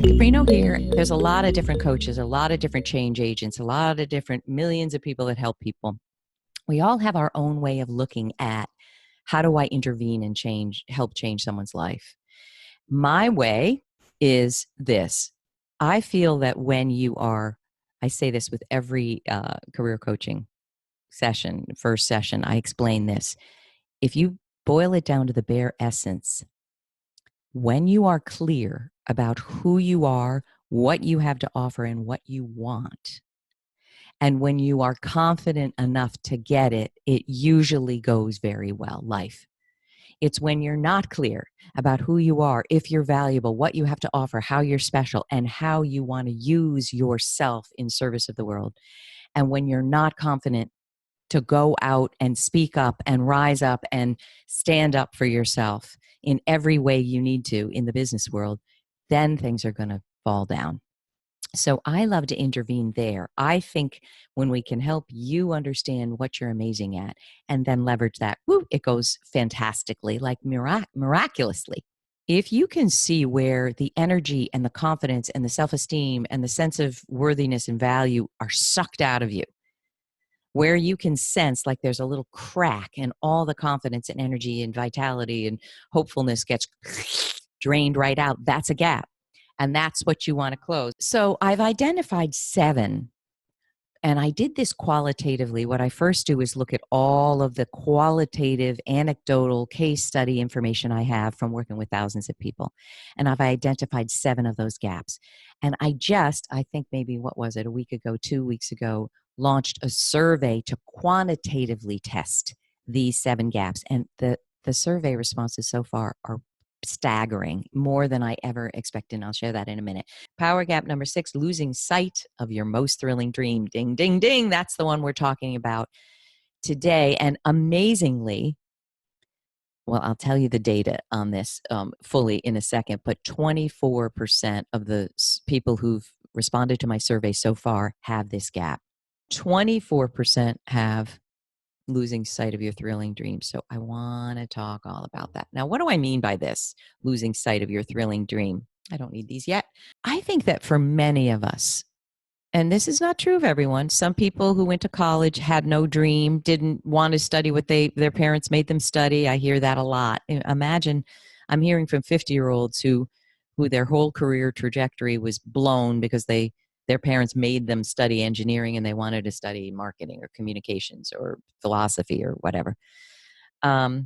Caprino here. There's a lot of different coaches, a lot of different change agents, a lot of different millions of people that help people. We all have our own way of looking at how do I intervene and help change someone's life. My way is this. I feel that I say this with every career coaching session, first session, I explain this. If you boil it down to the bare essence, when you are clear about who you are, what you have to offer, and what you want, and when you are confident enough to get it, it usually goes very well, life. It's when you're not clear about who you are, if you're valuable, what you have to offer, how you're special, and how you want to use yourself in service of the world. And when you're not confident to go out and speak up and rise up and stand up for yourself in every way you need to in the business world, then things are going to fall down. So I love to intervene there. I think when we can help you understand what you're amazing at and then leverage that, it goes fantastically, like miraculously. If you can see where the energy and the confidence and the self-esteem and the sense of worthiness and value are sucked out of you, where you can sense like there's a little crack and all the confidence and energy and vitality and hopefulness gets drained right out, that's a gap. And that's what you want to close. So I've identified 7. And I did this qualitatively. What I first do is look at all of the qualitative, anecdotal case study information I have from working with thousands of people. And I've identified 7 of those gaps. And I think maybe, what was it, a week ago, 2 weeks ago, launched a survey to quantitatively test these 7 gaps. And the survey responses so far are staggering, more than I ever expected. And I'll share that in a minute. Power gap number 6, losing sight of your most thrilling dream. Ding, ding, ding. That's the one we're talking about today. And amazingly, well, I'll tell you the data on this fully in a second, but 24% of the people who've responded to my survey so far have this gap. 24% have losing sight of your thrilling dreams. So I want to talk all about that. Now, what do I mean by this, losing sight of your thrilling dream? I don't need these yet. I think that for many of us, and this is not true of everyone, some people who went to college had no dream, didn't want to study what their parents made them study. I hear that a lot. Imagine, I'm hearing from 50-year-olds who their whole career trajectory was blown because their parents made them study engineering and they wanted to study marketing or communications or philosophy or whatever. Not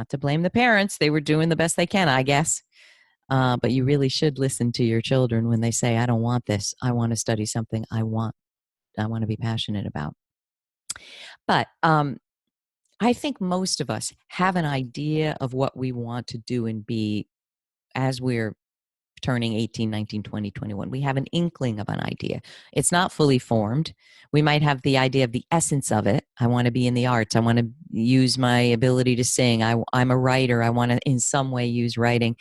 to blame the parents. They were doing the best they can, I guess. But you really should listen to your children when they say, I don't want this. I want to study something I want to be passionate about. But I think most of us have an idea of what we want to do and be as we're turning 18, 19, 20, 21. We have an inkling of an idea. It's not fully formed. We might have the idea of the essence of it. I want to be in the arts. I want to use my ability to sing. I'm a writer. I want to in some way use writing.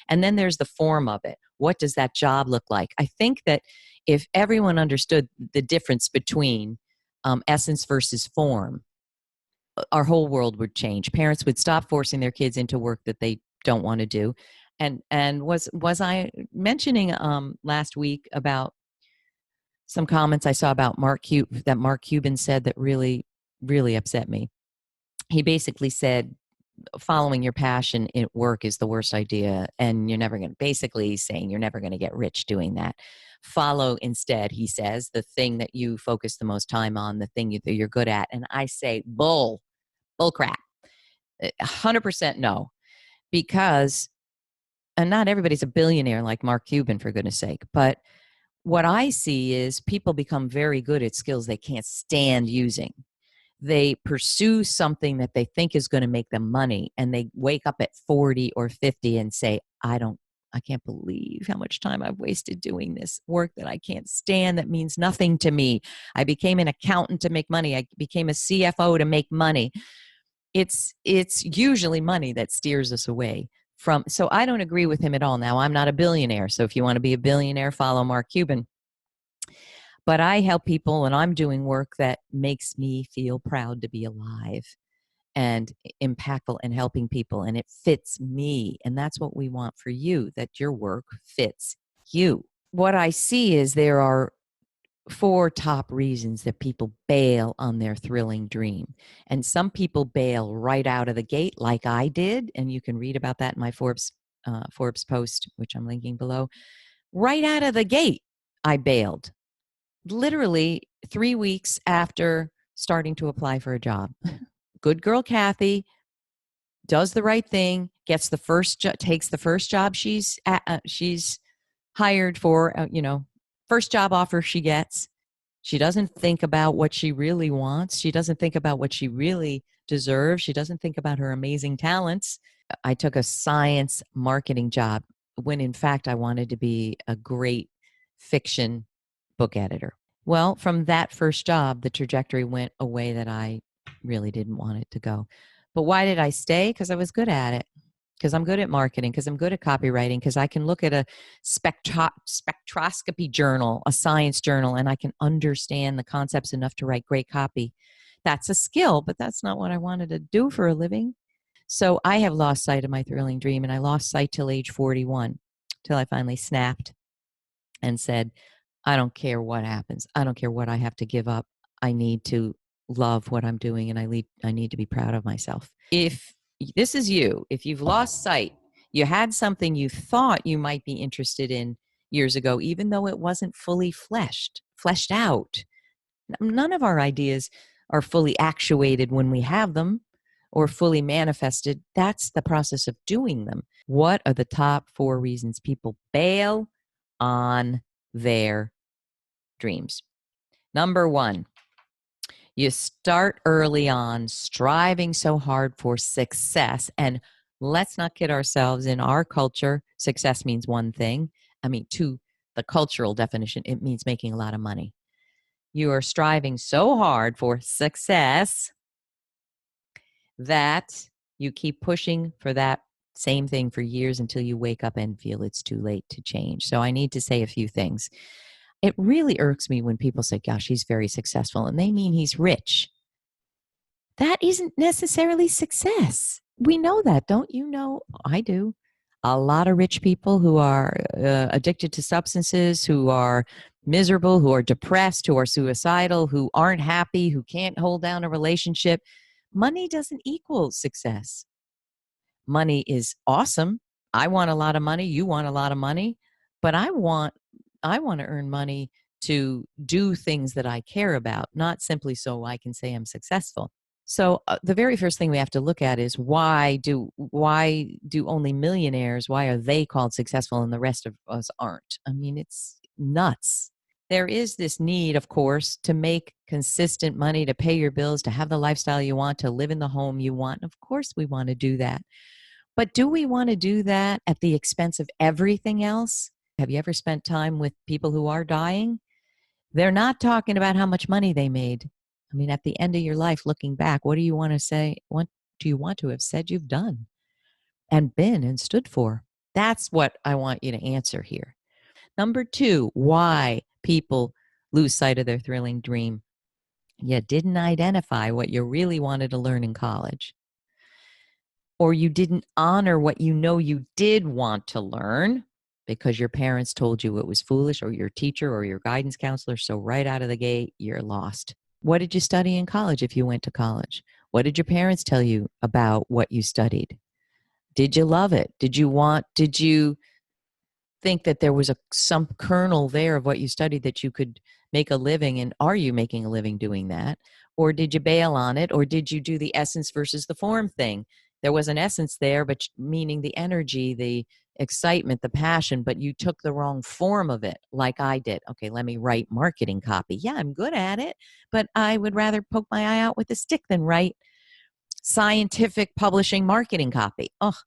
And then there's the form of it. What does that job look like? I think that if everyone understood the difference between essence versus form, our whole world would change. Parents would stop forcing their kids into work that they don't want to do. And was I mentioning last week about some comments I saw about Mark Cuban said that really, really upset me. He basically said, following your passion at work is the worst idea, and you're never going to, basically saying you're never going to get rich doing that. Follow instead, he says, the thing that you focus the most time on, the thing that you're good at. And I say, bull crap. 100% no. Because, and not everybody's a billionaire like Mark Cuban, for goodness sake, but what I see is people become very good at skills they can't stand using. They pursue something that they think is going to make them money, and they wake up at 40 or 50 and say, I can't believe how much time I've wasted doing this work that I can't stand, that means nothing to me. I became an accountant to make money. I became a CFO to make money. It's usually money that steers us away from. So I don't agree with him at all. Now, I'm not a billionaire. So if you want to be a billionaire, follow Mark Cuban. But I help people, and I'm doing work that makes me feel proud to be alive and impactful and helping people. And it fits me. And that's what we want for you, that your work fits you. what I see is there are four top reasons that people bail on their thrilling dream. And some people bail right out of the gate, like I did. And you can read about that in my Forbes post, which I'm linking below. Right out of the gate, I bailed. Literally 3 weeks after starting to apply for a job. Good girl Kathy does the right thing, gets the takes the first job she's hired for, first job offer she gets. She doesn't think about what she really wants. She doesn't think about what she really deserves. She doesn't think about her amazing talents. I took a science marketing job when in fact I wanted to be a great fiction book editor. Well, from that first job, the trajectory went a way that I really didn't want it to go. But why did I stay? Because I was good at it. Because I'm good at marketing, because I'm good at copywriting, because I can look at a spectroscopy journal, a science journal, and I can understand the concepts enough to write great copy. That's a skill, but that's not what I wanted to do for a living. So I have lost sight of my thrilling dream, and I lost sight till age 41, till I finally snapped and said, I don't care what happens. I don't care what I have to give up. I need to love what I'm doing, and I need to be proud of myself. If this is you, if you've lost sight, you had something you thought you might be interested in years ago, even though it wasn't fully fleshed out. None of our ideas are fully actuated when we have them or fully manifested. That's the process of doing them. What are the top 4 reasons people bail on their dreams? Number 1, you start early on striving so hard for success. And let's not kid ourselves. In our culture, success means one thing. To the cultural definition, it means making a lot of money. You are striving so hard for success that you keep pushing for that same thing for years until you wake up and feel it's too late to change. So I need to say a few things. It really irks me when people say, gosh, he's very successful, and they mean he's rich. That isn't necessarily success. We know that, don't you know? I do. A lot of rich people who are addicted to substances, who are miserable, who are depressed, who are suicidal, who aren't happy, who can't hold down a relationship. Money doesn't equal success. Money is awesome. I want a lot of money. You want a lot of money, but I want to earn money to do things that I care about, not simply so I can say I'm successful. So the very first thing we have to look at is why do only millionaires, why are they called successful and the rest of us aren't? It's nuts. There is this need, of course, to make consistent money, to pay your bills, to have the lifestyle you want, to live in the home you want. Of course we want to do that. But do we want to do that at the expense of everything else? Have you ever spent time with people who are dying? They're not talking about how much money they made. At the end of your life, looking back, what do you want to say? What do you want to have said you've done and been and stood for? That's what I want you to answer here. Number 2, why people lose sight of their thrilling dream. You didn't identify what you really wanted to learn in college, or you didn't honor what you know you did want to learn because your parents told you it was foolish, or your teacher or your guidance counselor. So right out of the gate, you're lost. What did you study in college if you went to college? What did your parents tell you about what you studied? Did you love it? Did you think that there was some kernel there of what you studied that you could make a living? And are you making a living doing that? Or did you bail on it? Or did you do the essence versus the form thing? There was an essence there, but meaning the energy, the excitement, the passion, but you took the wrong form of it, like I did. Okay, let me write marketing copy. Yeah, I'm good at it, but I would rather poke my eye out with a stick than write scientific publishing marketing copy. Oh,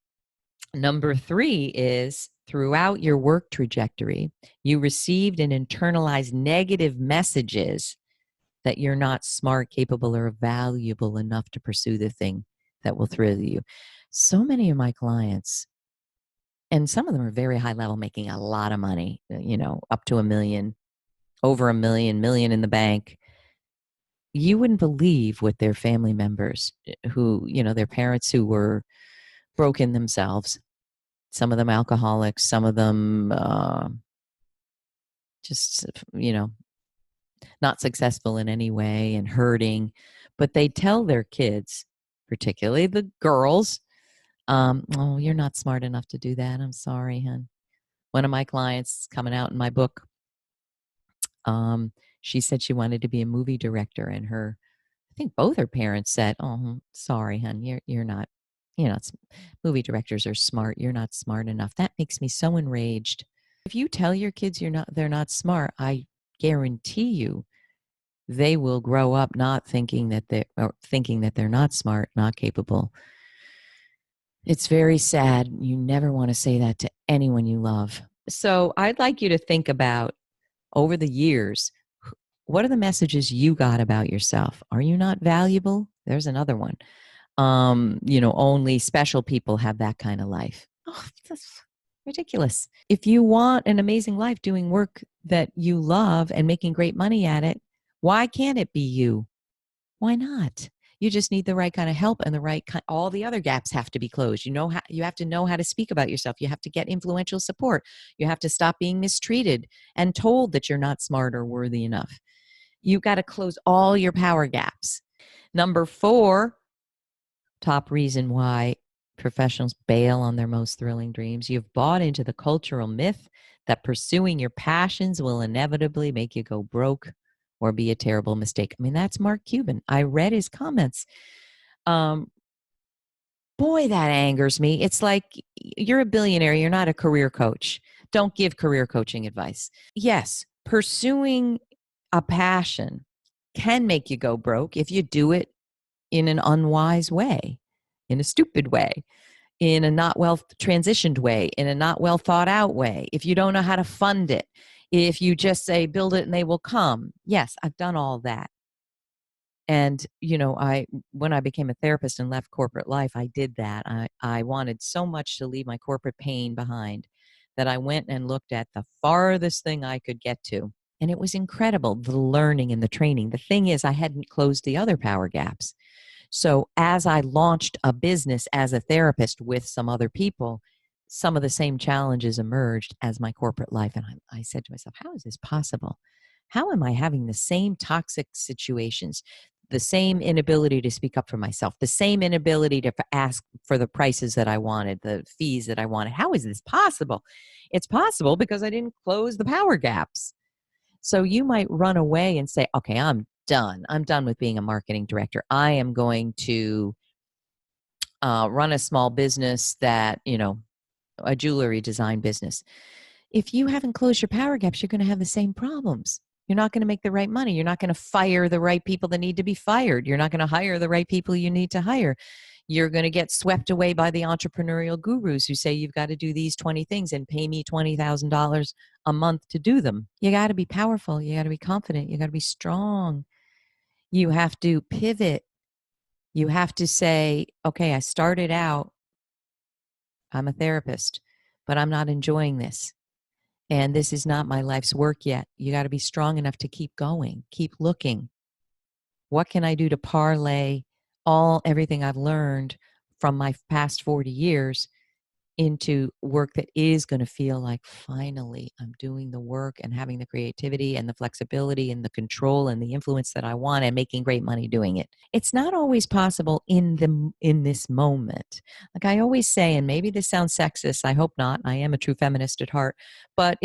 number 3 is throughout your work trajectory, you received and internalized negative messages that you're not smart, capable, or valuable enough to pursue the thing that will thrill you. So many of my clients, and some of them are very high level, making a lot of money, up to $1 million, over $1 million in the bank. You wouldn't believe what their family members who, their parents who were broken themselves, some of them alcoholics, some of them just, not successful in any way and hurting. But they tell their kids, particularly the girls, oh, you're not smart enough to do that. I'm sorry, hon. One of my clients coming out in my book, she said she wanted to be a movie director, and I think both her parents said, "Oh, sorry, hon, you're not, movie directors are smart. You're not smart enough." That makes me so enraged. If you tell your kids they're not smart, I guarantee you they will grow up not thinking that they're not smart, not capable. It's very sad. You never want to say that to anyone you love. So I'd like you to think about, over the years, what are the messages you got about yourself? Are you not valuable? There's another one. Only special people have that kind of life. Oh, that's ridiculous. If you want an amazing life doing work that you love and making great money at it, why can't it be you? Why not? You just need the right kind of help and the right kind. All the other gaps have to be closed. You have to know how to speak about yourself. You have to get influential support. You have to stop being mistreated and told that you're not smart or worthy enough. You got to close all your power gaps. Number 4, top reason why professionals bail on their most thrilling dreams. You've bought into the cultural myth that pursuing your passions will inevitably make you go broke or be a terrible mistake. I mean, that's Mark Cuban. I read his comments. Boy, that angers me. It's like, you're a billionaire. You're not a career coach. Don't give career coaching advice. Yes, pursuing a passion can make you go broke if you do it in an unwise way, in a stupid way, in a not well transitioned way, in a not well thought out way, if you don't know how to fund it, if you just say, build it and they will come. Yes, I've done all that. And, when I became a therapist and left corporate life, I did that. I wanted so much to leave my corporate pain behind that I went and looked at the farthest thing I could get to. And it was incredible, the learning and the training. The thing is, I hadn't closed the other power gaps. So as I launched a business as a therapist with some other people, some of the same challenges emerged as my corporate life. And I said to myself, how is this possible? How am I having the same toxic situations, the same inability to speak up for myself, the same inability to ask for the prices that I wanted, the fees that I wanted? How is this possible? It's possible because I didn't close the power gaps. So you might run away and say, okay, I'm done. I'm done with being a marketing director. I am going to run a small business a jewelry design business. If you haven't closed your power gaps, you're going to have the same problems. You're not going to make the right money. You're not going to fire the right people that need to be fired. You're not going to hire the right people you need to hire. You're going to get swept away by the entrepreneurial gurus who say you've got to do these 20 things and pay me $20,000 a month to do them. You got to be powerful. You got to be confident. You got to be strong. You have to pivot. You have to say, okay, I started out, I'm a therapist, but I'm not enjoying this. And this is not my life's work yet. You got to be strong enough to keep going, keep looking. What can I do to parlay everything I've learned from my past 40 years into work that is going to feel like, finally, I'm doing the work and having the creativity and the flexibility and the control and the influence that I want and making great money doing it. It's not always possible in this moment. Like I always say, and maybe this sounds sexist, I hope not. I am a true feminist at heart. But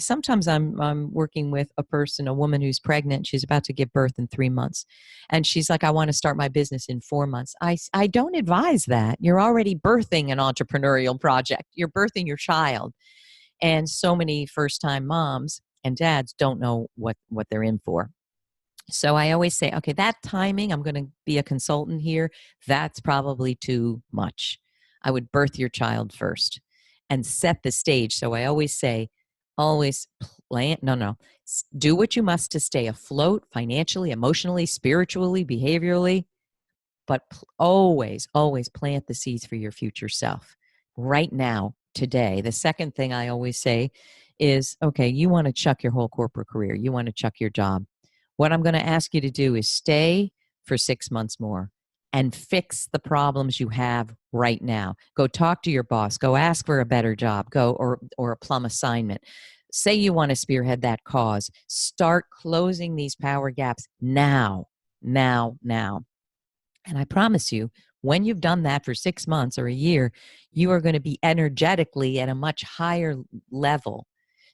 sometimes I'm working with a woman who's pregnant, she's about to give birth in 3 months. And she's like, I want to start my business in 4 months. I don't advise that. You're already birthing an entrepreneurial project. You're birthing your child. And so many first-time moms and dads don't know what they're in for. So I always say, okay, that timing, I'm going to be a consultant here. That's probably too much. I would birth your child first and set the stage. So I always say, always plan. No. Do what you must to stay afloat financially, emotionally, spiritually, behaviorally, but always plant the seeds for your future self right now, today. The second thing I always say is, okay, you want to chuck your whole corporate career. You want to chuck your job. What I'm going to ask you to do is stay for 6 months more and fix the problems you have right now. Go talk to your boss. Go ask for a better job. Go or a plum assignment. Say you want to spearhead that cause. Start closing these power gaps now, now, now. And I promise you, when you've done that for 6 months or a year, you are going to be energetically at a much higher level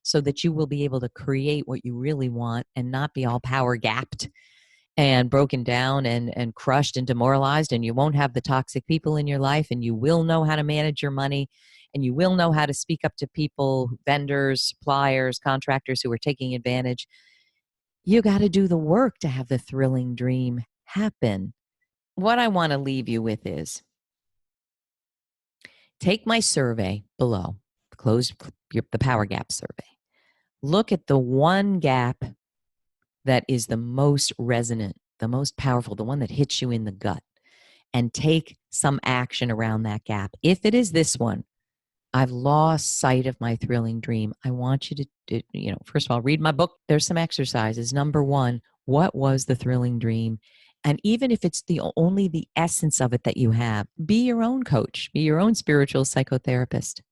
so that you will be able to create what you really want and not be all power gapped and broken down and crushed and demoralized. And you won't have the toxic people in your life, and you will know how to manage your money, and you will know how to speak up to people, vendors, suppliers, contractors who are taking advantage. You got to do the work to have the thrilling dream happen. What I want to leave you with is take my survey below, the Power Gap survey. Look at the one gap that is the most resonant, the most powerful, the one that hits you in the gut, and take some action around that gap. If it is this one, I've lost sight of my thrilling dream. I want you to, first of all, read my book. There's some exercises. Number one, what was the thrilling dream? And even if it's only the essence of it that you have, be your own coach, be your own spiritual psychotherapist.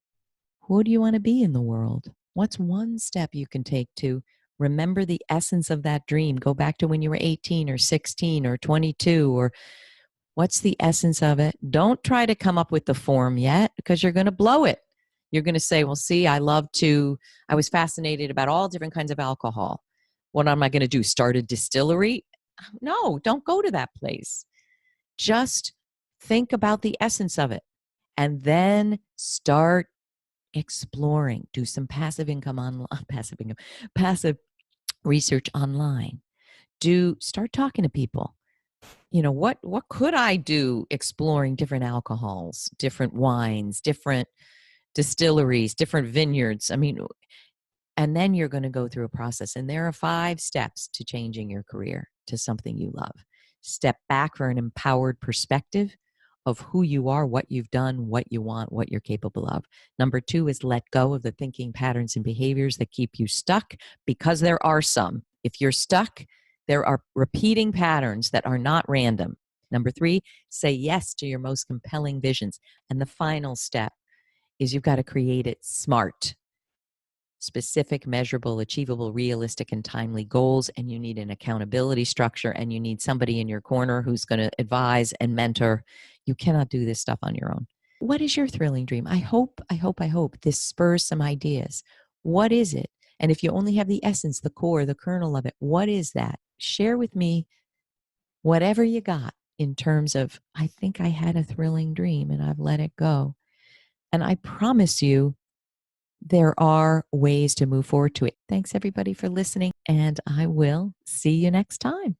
Who do you want to be in the world? What's one step you can take to remember the essence of that dream? Go back to when you were 18 or 16 or 22, or what's the essence of it? Don't try to come up with the form yet, because you're going to blow it. You're going to say, well, see, I was fascinated about all different kinds of alcohol. What am I going to do? Start a distillery? No, don't go to that place. Just think about the essence of it and then start exploring. Do some passive research online. Start talking to people. What could I do exploring different alcohols, different wines, different distilleries, different vineyards? And then you're going to go through a process. And there are 5 steps to changing your career to something you love. Step back for an empowered perspective of who you are, what you've done, what you want, what you're capable of. Number 2 is let go of the thinking patterns and behaviors that keep you stuck, because there are some. If you're stuck, there are repeating patterns that are not random. Number 3, say yes to your most compelling visions. And the final step is you've got to create it smart. Specific, measurable, achievable, realistic, and timely goals. And you need an accountability structure, and you need somebody in your corner who's going to advise and mentor. You cannot do this stuff on your own. What is your thrilling dream? I hope this spurs some ideas. What is it? And if you only have the essence, the core, the kernel of it, what is that? Share with me whatever you got in terms of, I think I had a thrilling dream and I've let it go. And I promise you, there are ways to move forward to it. Thanks everybody for listening, and I will see you next time.